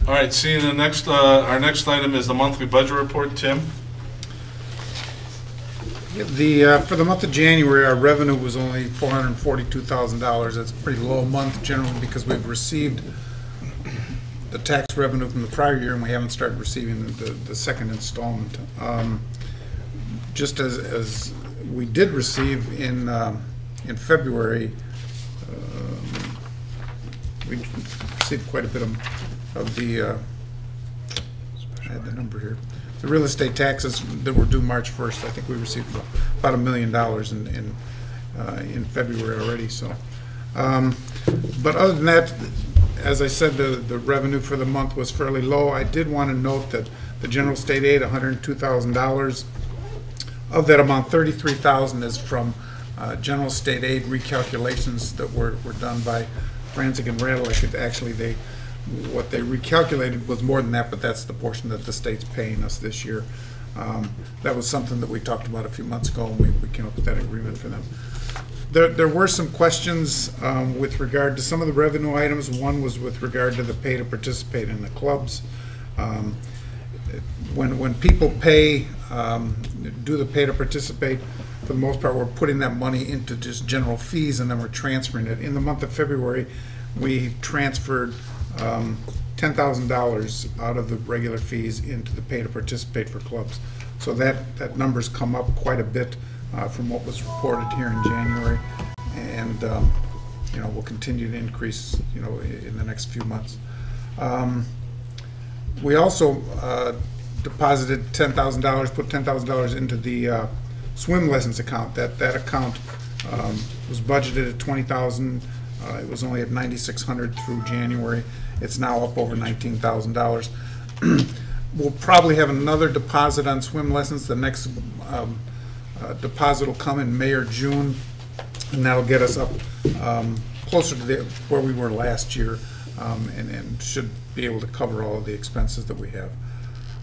All right, seeing the next, our next item is the monthly budget report. Tim? For the month of January, our revenue was only $442,000. That's a pretty low month generally because we've received the tax revenue from the prior year and we haven't started receiving the second installment. Just as we did receive in February, we received quite a bit of the, I had the number here, the real estate taxes that were due March 1st. I think we received about $1 million in February already. So, but other than that, as I said, the revenue for the month was fairly low. I did want to note that the general state aid, $102,000. Of that amount, $33,000 is from general state aid recalculations that were done by Frantic and Radlick. Actually, what they recalculated was more than that, but that's the portion that the state's paying us this year. That was something that we talked about a few months ago, and we came up with that agreement for them. There were some questions with regard to some of the revenue items. One was with regard to the pay to participate in the clubs. When people pay, do the pay to participate, for the most part, we're putting that money into just general fees and then we're transferring it. In the month of February, we transferred $10,000 out of the regular fees into the pay to participate for clubs. So that number's come up quite a bit from what was reported here in January, and you know, will continue to increase, you know, in the next few months. We also deposited $10,000, put $10,000 into the swim lessons account. That account was budgeted at $20,000. It was only at $9,600 through January. It's now up over $19,000. We'll probably have another deposit on swim lessons. The next deposit will come in May or June, and that'll get us up closer to where we were last year, and should be able to cover all of the expenses that we have.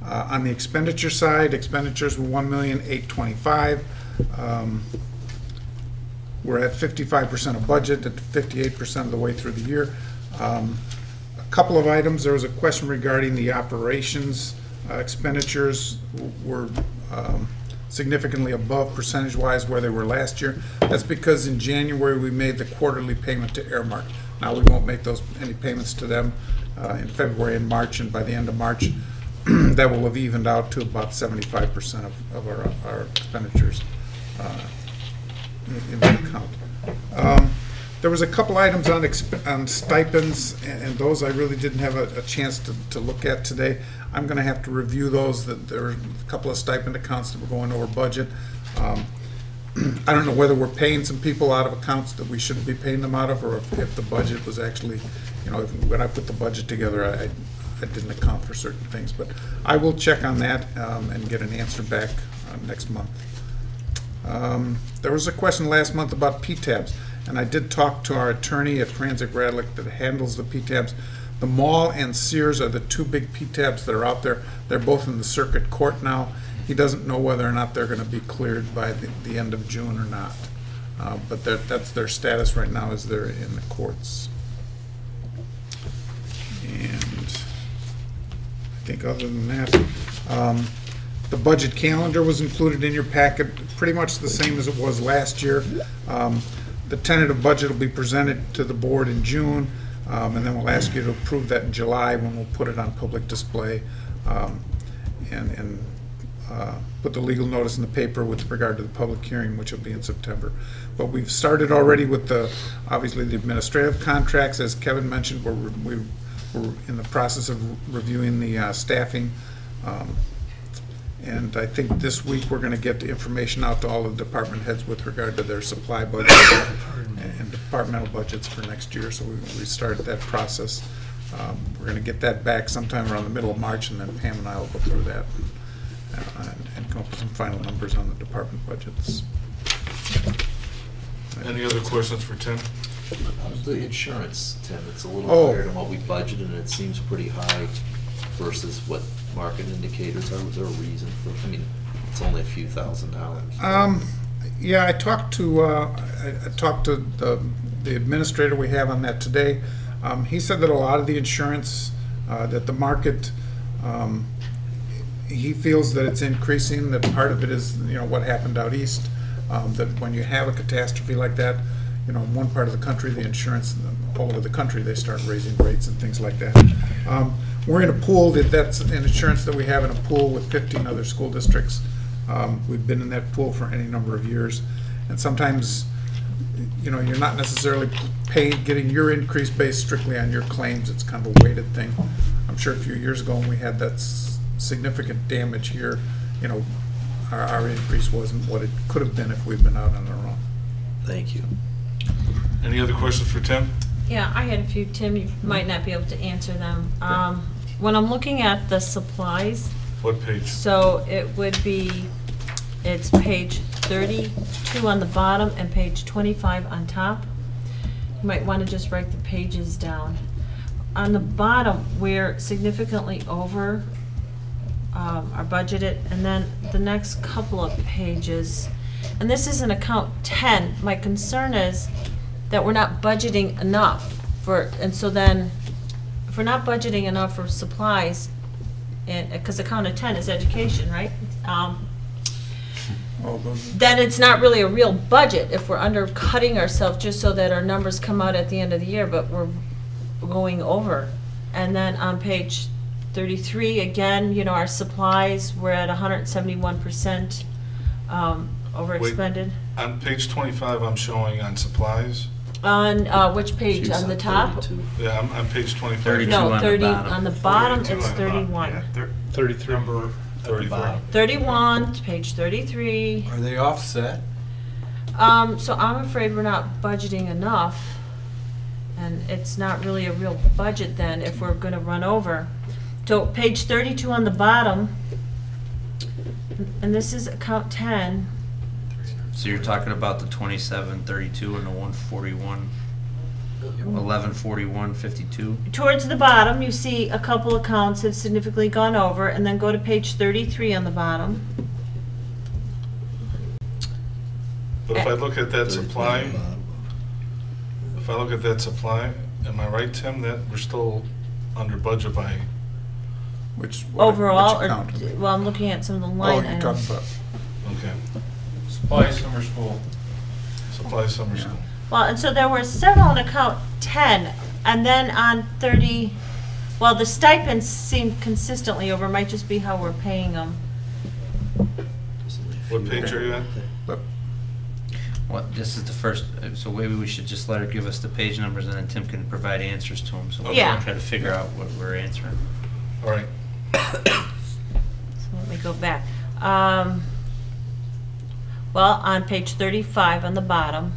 On the expenditure side, expenditures were $1,825,000. We're at 55% of budget, at 58% of the way through the year. A couple of items. There was a question regarding the operations expenditures were significantly above percentage-wise where they were last year. That's because in January we made the quarterly payment to Airmark. Now we won't make any payments to them in February and March, and by the end of March that will have evened out to about 75% of our expenditures in the account. There was a couple items on stipends, and those I really didn't have a chance to look at today. I'm going to have to review those. There are a couple of stipend accounts that were going over budget. I don't know whether we're paying some people out of accounts that we shouldn't be paying them out of, or if the budget was actually, you know, when I put the budget together, I didn't account for certain things. But I will check on that and get an answer back next month. There was a question last month about PTABs, and I did talk to our attorney at Frantic Radlick that handles the PTABs. The mall and Sears are the two big PTABs that are out there. They're both in the circuit court now. He doesn't know whether or not they're going to be cleared by the end of June or not. But that's their status right now, is they're in the courts. And I think other than that, the budget calendar was included in your packet, pretty much the same as it was last year. The tentative budget will be presented to the board in June, and then we'll ask you to approve that in July when we'll put it on public display and put the legal notice in the paper with regard to the public hearing, which will be in September. But we've started already with obviously the administrative contracts. As Kevin mentioned, we're in the process of reviewing the staffing. And I think this week we're going to get the information out to all the department heads with regard to their supply budget and departmental budgets for next year. So we started that process. We're going to get that back sometime around the middle of March, and then Pam and I will go through that and come up with some final numbers on the department budgets. Any other questions for Tim? The insurance, Tim, it's a little higher than what we budgeted, and it seems pretty high versus what market indicators are. Was there a reason for it? I mean, it's only a few $1,000s. Yeah, I talked to the administrator we have on that today. He said that a lot of the insurance that the market, he feels that it's increasing, that part of it is, what happened out east, that when you have a catastrophe like that, in one part of the country, the insurance, all over the country, they start raising rates and things like that. We're in a pool, that's an insurance that we have in a pool with 15 other school districts. We've been in that pool for any number of years, and sometimes, you're not necessarily getting your increase based strictly on your claims. It's kind of a weighted thing. I'm sure a few years ago when we had that significant damage here, our increase wasn't what it could have been if we'd been out on our own. Thank you. Any other questions for Tim? Yeah, I had a few, Tim, you might not be able to answer them. When I'm looking at the supplies, What page? so it would be, it's page 32 on the bottom and page 25 on top. You might want to just write the pages down. On the bottom, we're significantly over our budgeted, and then the next couple of pages, and this is in account 10. My concern is that we're not budgeting enough for, and so then if we're not budgeting enough for supplies, and because account of 10 is education, right? Then it's not really a real budget if we're undercutting ourselves just so that our numbers come out at the end of the year, but we're going over. And then on page 33, again, our supplies, we're at 171% over expended. On page 25, I'm showing on supplies. On which page? On the top? 32. Yeah, I'm on page 25. 32 No, on the 30, bottom. on the bottom 32 it's on the bottom. 31. Yeah, 33. Number 33. 31, page 33. Are they offset? So I'm afraid we're not budgeting enough, and it's not really a real budget then if we're gonna run over. So page 32 on the bottom, and this is account 10. So you're talking about the 2732 and the 141, 1141, 52? Towards the bottom, you see a couple accounts have significantly gone over, and then go to page 33 on the bottom. But if I look at that 33 supply, on the bottom. if I look at that supply, am I right, Tim, that we're still under budget by, Which Overall, which or, account? well, I'm looking at some of the Oh, line you're items. talking about, okay, Supply summer school. supply summer Yeah. school? Well, and so there were several on account 10, and then on 30, well, the stipends seem consistently over, might just be how we're paying them. What page are you at? but What, this is the first, so maybe we should just let her give us the page numbers and then Tim can provide answers to them. So we'll Yeah. try to figure out what we're answering. All right, So let me go back. Well, on page 35 on the bottom,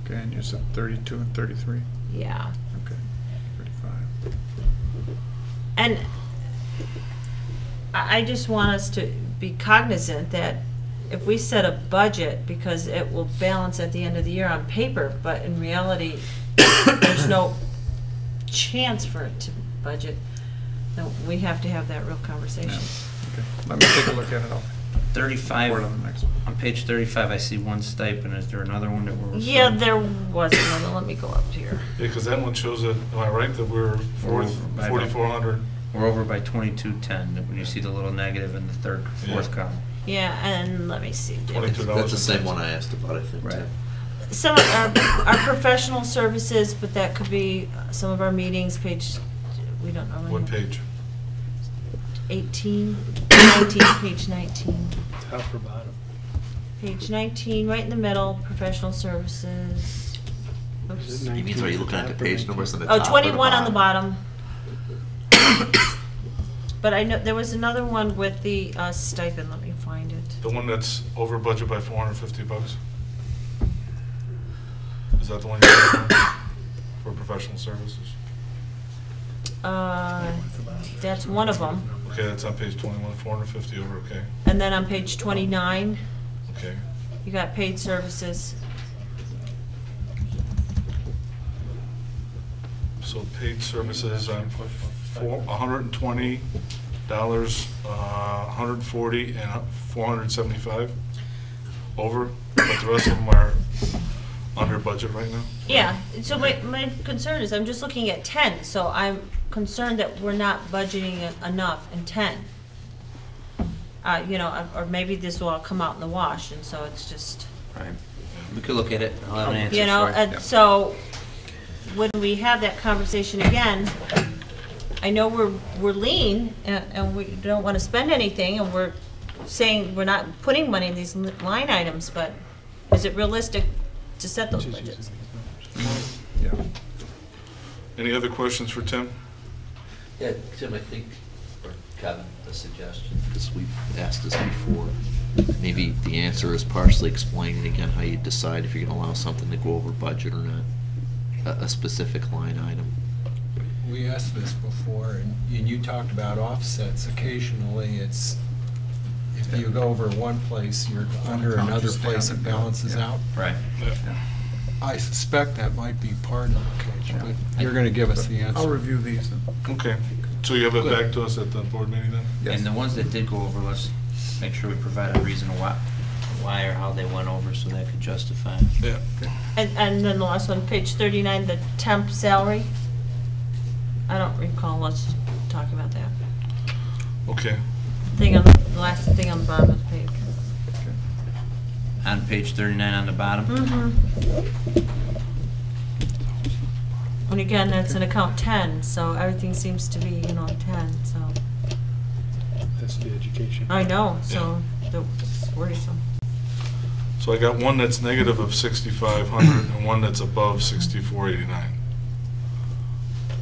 okay, and you said 32 and 33? yeah. Okay, 35. And I just want us to be cognizant that if we set a budget, because it will balance at the end of the year on paper, but in reality, there's no chance for it to budget, then we have to have that real conversation. Yeah. Okay, let me take a look at it. I'll 35, report on the next one. on page 35, I see one stipend. Is there another one that we're? Yeah, there was another, let me go up here. yeah, because that one shows that, am I right, that we're We're over by about- 4,400? We're over by 2210, when you see the little negative in the third, fourth Yeah. column. Yeah, and let me see. $22. That's the same one I asked about, I think, Right. Tim. Some of our professional services, but that could be some of our meetings, page, we don't know. What page? 18, 19, page 19. Top or bottom? Page 19, right in the middle, professional services. Oops. Is it You mean, 19 are you at the looking at the top or page 19? numbers on the Oh, top? 21 on the bottom. But I know, there was another one with the stipend, let me find it. The one that's over budget by $450? Is that the one you're talking about for professional services? That's one of them. Okay, that's on page 21, 450 over, okay, And then on page 29, okay. you got paid services. So paid services, I'm $120, $140, and $475 over, but the rest of them under budget right now? Yeah, so my concern is, I'm just looking at 10, so I'm concerned that we're not budgeting enough in 10. You know, or maybe this will all come out in the wash, and so it's just, Right. We could look at it, I'll have an answer for you know, and Yeah. so when we have that conversation again, I know we're lean and we don't want to spend anything, and we're saying we're not putting money in these line items, but is it realistic to set those budgets? Yeah. Any other questions for Tim? Yeah, Tim, I think, or Kevin, a suggestion, because we've asked this before. Maybe the answer is partially explaining again how you decide if you're gonna allow something to go over budget or not, a specific line item. We asked this before, and you talked about offsets. Occasionally, it's, if you go over one place, you're under account another just place, down it and down, balances yeah. out. Right. Yeah. I suspect that might be part of the case, but you're gonna give us the answer. I'll review these. Okay, so you have it back to us at the board meeting then? Yes. And the ones that did go over, let's make sure we provide a reason why or how they went over so that could justify. Yeah. And then the last one, page 39, the temp salary. I don't recall us talking about that. Okay, Thing on, the last thing on the bottom of the page. On page 39 on the bottom? Mm-hmm. And again, that's in account 10, so everything seems to be, you know, 10, so. That's the education. I know, so it's worrisome. so I got one that's negative of 6,500 and one that's above 6,489.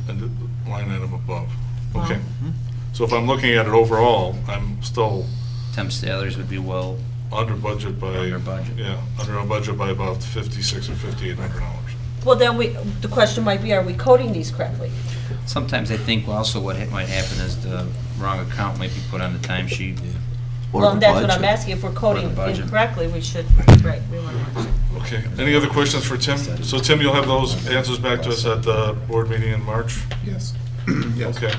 And the line item above. Okay, Wow. so if I'm looking at it overall, I'm still Temp salaries would be well, under budget by. Under budget. Yeah, under a budget by about $5,600 or $5,800. Well, then the question might be, are we coding these correctly? sometimes I think also what might happen is the wrong account might be put on the timesheet. Or Well, the that's what I'm budget. asking, if we're coding Or the budget. incorrectly, we should, right, we want to. Okay, any other questions for Tim? So Tim, you'll have those answers back to us at the board meeting in March? Yes. Yes. Okay,